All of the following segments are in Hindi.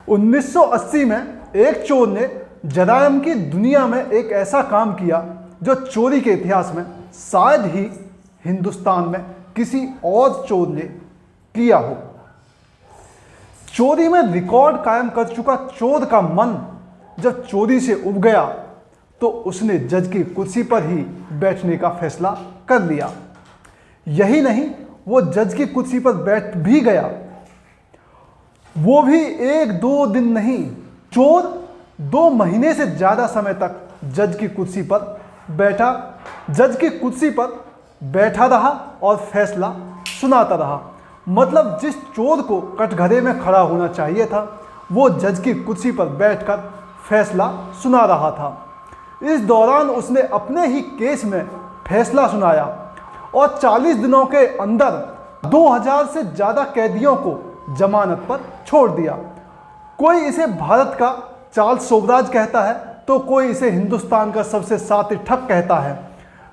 1980 में एक चोर ने जराइम की दुनिया में एक ऐसा काम किया जो चोरी के इतिहास में शायद ही हिंदुस्तान में किसी और चोर ने किया हो। चोरी में रिकॉर्ड कायम कर चुका चोर का मन जब चोरी से उब गया तो उसने जज की कुर्सी पर ही बैठने का फैसला कर लिया। यही नहीं, वो जज की कुर्सी पर बैठ भी गया, वो भी 1-2 दिन नहीं। चोर 2 महीने से ज़्यादा समय तक जज की कुर्सी पर बैठा रहा और फैसला सुनाता रहा। मतलब जिस चोर को कटघरे में खड़ा होना चाहिए था, वो जज की कुर्सी पर बैठकर फैसला सुना रहा था। इस दौरान उसने अपने ही केस में फैसला सुनाया और 40 दिनों के अंदर 2000 से ज़्यादा कैदियों को जमानत पर छोड़ दिया। कोई इसे भारत का चार्ल्स शोभराज कहता है तो कोई इसे हिंदुस्तान का सबसे शातिर ठग कहता है।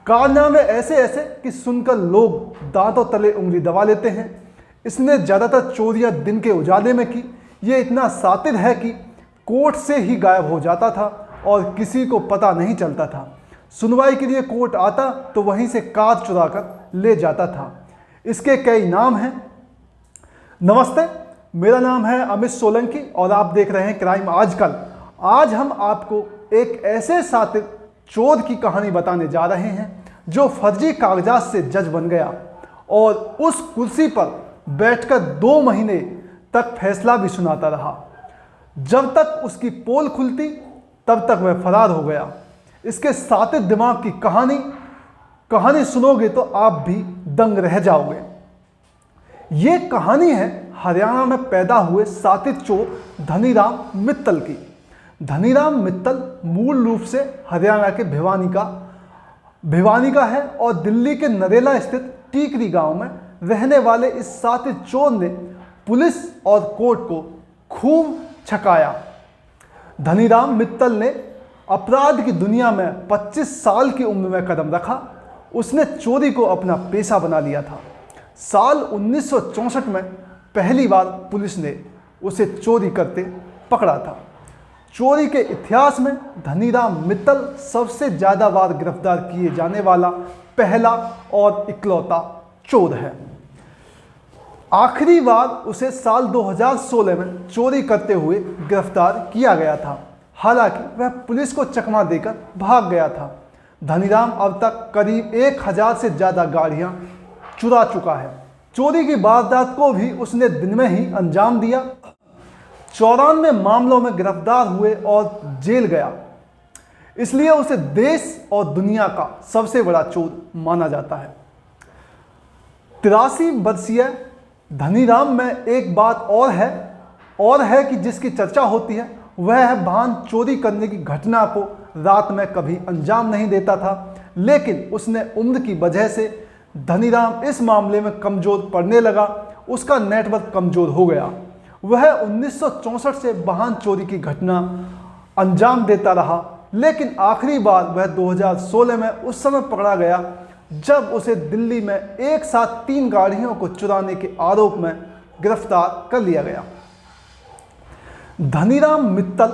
कारनामे ऐसे ऐसे कि सुनकर लोग दांतों तले उंगली दबा लेते हैं। इसने ज़्यादातर चोरियां दिन के उजाले में की। ये इतना शातिर है कि कोर्ट से ही गायब हो जाता था और किसी को पता नहीं चलता था। सुनवाई के लिए कोर्ट आता तो वहीं से कार चुरा कर ले जाता था। इसके कई नाम हैं। नमस्ते, मेरा नाम है अमित सोलंकी और आप देख रहे हैं क्राइम आजकल। आज हम आपको एक ऐसे शातिर चोर की कहानी बताने जा रहे हैं जो फर्जी कागजात से जज बन गया और उस कुर्सी पर बैठकर 2 महीने तक फैसला भी सुनाता रहा। जब तक उसकी पोल खुलती तब तक वह फरार हो गया। इसके शातिर दिमाग की कहानी सुनोगे तो आप भी दंग रह जाओगे। ये कहानी है हरियाणा में पैदा हुए शातिर चोर धनीराम मित्तल की। धनीराम मित्तल मूल रूप से हरियाणा के भिवानी का है और दिल्ली के नरेला स्थित टीकरी गांव में रहने वाले इस शातिर चोर ने पुलिस और कोर्ट को खूब छकाया। धनीराम मित्तल ने अपराध की दुनिया में 25 साल की उम्र में कदम रखा। उसने चोरी को अपना पेशा बना लिया था। साल 1964 में पहली बार पुलिस ने उसे चोरी करते पकड़ा था। चोरी के इतिहास में धनीराम मित्तल सबसे ज़्यादा बार गिरफ्तार किए जाने वाला पहला और इकलौता चोर है। आखिरी बार उसे साल 2016 में चोरी करते हुए गिरफ्तार किया गया था। हालांकि वह पुलिस को चकमा देकर भाग गया था। धनीराम अब तक करीब 1000 से ज़्यादा गाड़ियां चुरा चुका है। चोरी की वारदात को भी उसने दिन में ही अंजाम दिया। 94 मामलों में गिरफ्तार हुए और जेल गया। इसलिए उसे देश और दुनिया का सबसे बड़ा चोर माना जाता है। 83 वर्षीय धनीराम में एक बात और है कि जिसकी चर्चा होती है वह है वाहन चोरी करने की घटना को रात में कभी अंजाम नहीं देता था, लेकिन उसने उम्र की वजह से धनीराम इस मामले में कमज़ोर पड़ने लगा। उसका नेटवर्क कमज़ोर हो गया। वह 1964 से वाहन चोरी की घटना अंजाम देता रहा, लेकिन आखिरी बार वह 2016 में उस समय पकड़ा गया जब उसे दिल्ली में एक साथ 3 गाड़ियों को चुराने के आरोप में गिरफ्तार कर लिया गया। धनीराम मित्तल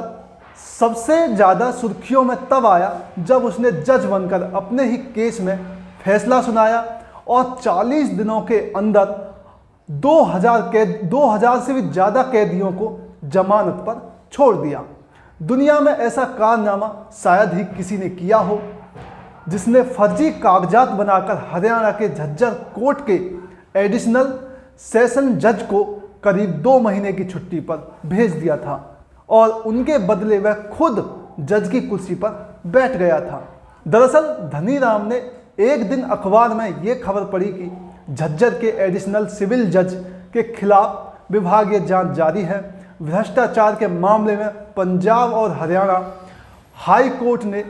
सबसे ज़्यादा सुर्खियों में तब आया जब उसने जज बनकर अपने ही केस में फैसला सुनाया और 40 दिनों के अंदर 2000 से भी ज़्यादा कैदियों को जमानत पर छोड़ दिया। दुनिया में ऐसा कारनामा शायद ही किसी ने किया हो, जिसने फर्जी कागजात बनाकर हरियाणा के झज्जर कोर्ट के एडिशनल सेशन जज को करीब 2 महीने की छुट्टी पर भेज दिया था और उनके बदले वह खुद जज की कुर्सी पर बैठ गया था। दरअसल धनीराम ने एक दिन अखबार में ये खबर पढ़ी कि झज्जर के एडिशनल सिविल जज के खिलाफ विभागीय जांच जारी है। भ्रष्टाचार के मामले में पंजाब और हरियाणा हाई कोर्ट ने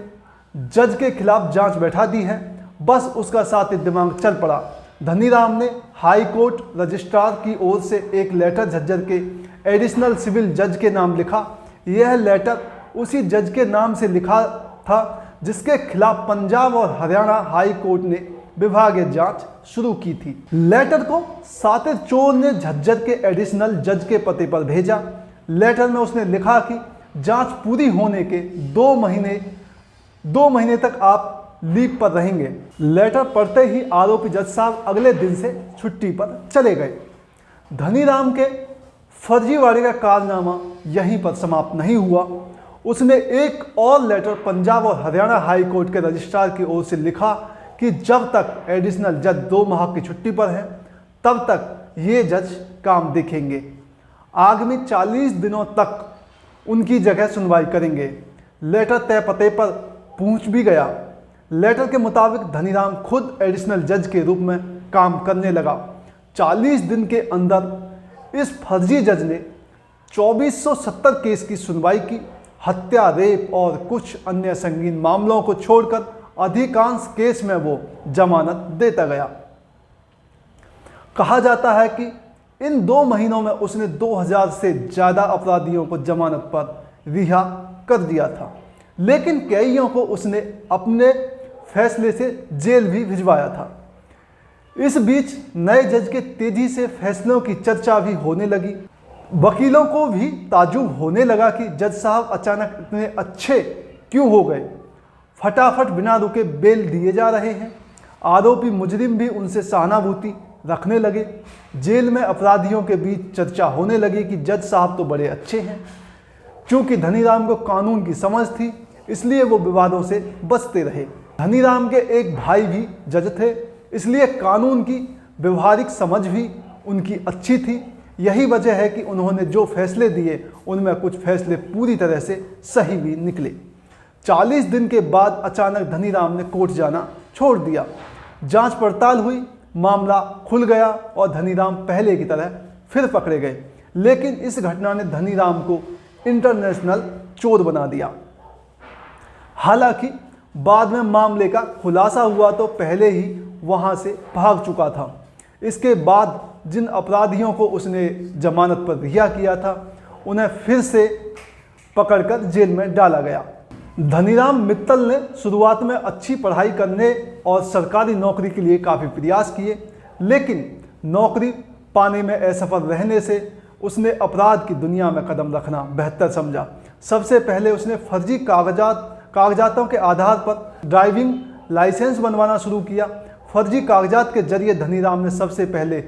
जज के खिलाफ जांच बैठा दी है। बस उसका साथ दिमाग चल पड़ा। धनीराम ने हाई कोर्ट रजिस्ट्रार की ओर से एक लेटर झज्जर के एडिशनल सिविल जज के नाम लिखा। यह लेटर उसी जज के नाम से लिखा था जिसके खिलाफ पंजाब और हरियाणा हाई कोर्ट ने विभागीय जांच शुरू की थी। लेटर को शातिर चोर ने झज्जर के एडिशनल जज के पते पर भेजा। लेटर में उसने लिखा कि जांच पूरी होने के 2 महीने तक आप लीव पर रहेंगे। लेटर पढ़ते ही आरोपी जज साहब अगले दिन से छुट्टी पर चले गए। धनीराम के फर्जीवाड़े का कारनामा यहीं पर समाप्त नहीं हुआ। उसने एक और लेटर पंजाब और हरियाणा हाई कोर्ट के रजिस्ट्रार की ओर से लिखा कि जब तक एडिशनल जज 2 माह की छुट्टी पर हैं तब तक ये जज काम देखेंगे। आगामी 40 दिनों तक उनकी जगह सुनवाई करेंगे। लेटर तय पते पर पहुंच भी गया। लेटर के मुताबिक धनीराम खुद एडिशनल जज के रूप में काम करने लगा। 40 दिन के अंदर इस फर्जी जज ने 2470 केस की सुनवाई की। हत्या, रेप और कुछ अन्य संगीन मामलों को छोड़कर अधिकांश केस में वो जमानत देता गया। कहा जाता है कि इन 2 महीनों में उसने 2000 से ज़्यादा अपराधियों को जमानत पर रिहा कर दिया था, लेकिन कईयों को उसने अपने फैसले से जेल भी भिजवाया था। इस बीच नए जज के तेजी से फैसलों की चर्चा भी होने लगी। वकीलों को भी ताजुब होने लगा कि जज साहब अचानक इतने अच्छे क्यों हो गए। फटाफट बिना रुके बेल दिए जा रहे हैं। आरोपी मुजरिम भी उनसे सहानुभूति रखने लगे। जेल में अपराधियों के बीच चर्चा होने लगी कि जज साहब तो बड़े अच्छे हैं। चूंकि धनीराम को कानून की समझ थी, इसलिए वो विवादों से बचते रहे। धनीराम के एक भाई भी जज थे, इसलिए कानून की व्यवहारिक समझ भी उनकी अच्छी थी। यही वजह है कि उन्होंने जो फैसले दिए उनमें कुछ फैसले पूरी तरह से सही भी निकले। 40 दिन के बाद अचानक धनीराम ने कोर्ट जाना छोड़ दिया। जांच पड़ताल हुई, मामला खुल गया और धनीराम पहले की तरह फिर पकड़े गए। लेकिन इस घटना ने धनीराम को इंटरनेशनल चोर बना दिया। हालांकि बाद में मामले का खुलासा हुआ तो पहले ही वहां से भाग चुका था। इसके बाद जिन अपराधियों को उसने जमानत पर रिहा किया था उन्हें फिर से पकड़कर जेल में डाला गया। धनीराम मित्तल ने शुरुआत में अच्छी पढ़ाई करने और सरकारी नौकरी के लिए काफ़ी प्रयास किए, लेकिन नौकरी पाने में असफल रहने से उसने अपराध की दुनिया में कदम रखना बेहतर समझा। सबसे पहले उसने फर्जी कागजातों के आधार पर ड्राइविंग लाइसेंस बनवाना शुरू किया। फर्जी कागजात के जरिए धनीराम ने सबसे पहले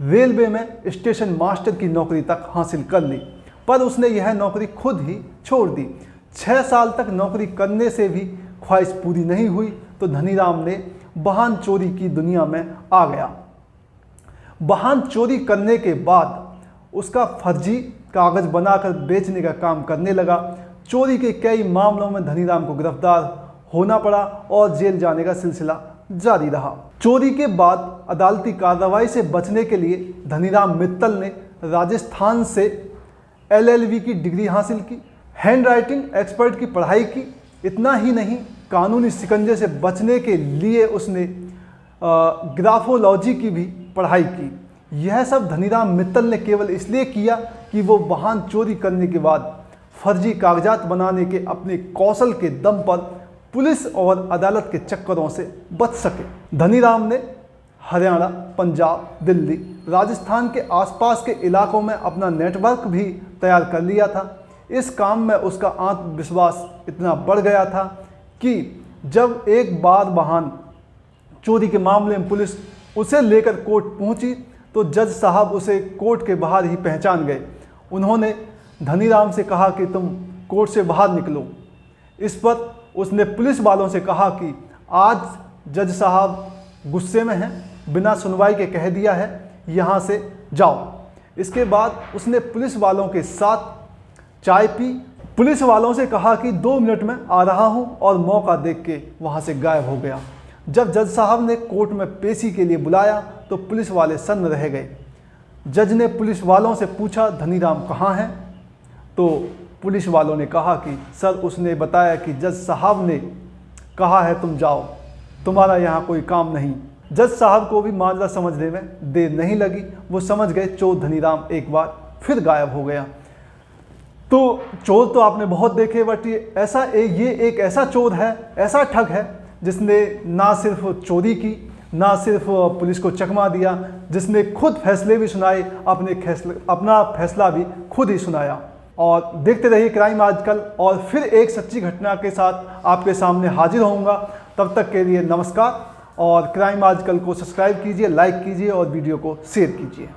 रेलवे में स्टेशन मास्टर की नौकरी तक हासिल कर ली, पर उसने यह नौकरी खुद ही छोड़ दी। 6 साल तक नौकरी करने से भी ख्वाहिश पूरी नहीं हुई तो धनीराम ने वाहन चोरी की दुनिया में आ गया। वाहन चोरी करने के बाद उसका फर्जी कागज बनाकर बेचने का काम करने लगा। चोरी के कई मामलों में धनीराम को गिरफ्तार होना पड़ा और जेल जाने का सिलसिला जारी रहा। चोरी के बाद अदालती कार्रवाई से बचने के लिए धनीराम मित्तल ने राजस्थान से LLB की डिग्री हासिल की, हैंड राइटिंग एक्सपर्ट की पढ़ाई की। इतना ही नहीं, कानूनी शिकंजे से बचने के लिए उसने ग्राफोलॉजी की भी पढ़ाई की। यह सब धनीराम मित्तल ने केवल इसलिए किया कि वो वाहन चोरी करने के बाद फर्जी कागजात बनाने के अपने कौशल के दम पर पुलिस और अदालत के चक्करों से बच सके। धनीराम ने हरियाणा, पंजाब, दिल्ली, राजस्थान के आसपास के इलाकों में अपना नेटवर्क भी तैयार कर लिया था। इस काम में उसका आत्मविश्वास इतना बढ़ गया था कि जब एक बार वाहन चोरी के मामले में पुलिस उसे लेकर कोर्ट पहुंची तो जज साहब उसे कोर्ट के बाहर ही पहचान गए। उन्होंने धनीराम से कहा कि तुम कोर्ट से बाहर निकलो। इस पर उसने पुलिस वालों से कहा कि आज जज साहब गुस्से में हैं, बिना सुनवाई के कह दिया है यहाँ से जाओ। इसके बाद उसने पुलिस वालों के साथ चाय पी। पुलिस वालों से कहा कि 2 मिनट में आ रहा हूँ और मौका देख के वहाँ से गायब हो गया। जब जज साहब ने कोर्ट में पेशी के लिए बुलाया तो पुलिस वाले सन्न रह गए। जज ने पुलिस वालों से पूछा धनीराम कहाँ हैं, तो पुलिस वालों ने कहा कि सर उसने बताया कि जज साहब ने कहा है तुम जाओ, तुम्हारा यहाँ कोई काम नहीं। जज साहब को भी मामला समझने में देर नहीं लगी। वो समझ गए चोर धनीराम एक बार फिर गायब हो गया। तो चोर तो आपने बहुत देखे, बट ये एक ऐसा चोर है, ऐसा ठग है जिसने ना सिर्फ चोरी की, ना सिर्फ पुलिस को चकमा दिया, जिसने खुद फैसले भी सुनाए, अपना फैसला भी खुद ही सुनाया। और देखते रहिए क्राइम आजकल, और फिर एक सच्ची घटना के साथ आपके सामने हाजिर होऊंगा। तब तक के लिए नमस्कार, और क्राइम आजकल को सब्सक्राइब कीजिए, लाइक कीजिए और वीडियो को शेयर कीजिए।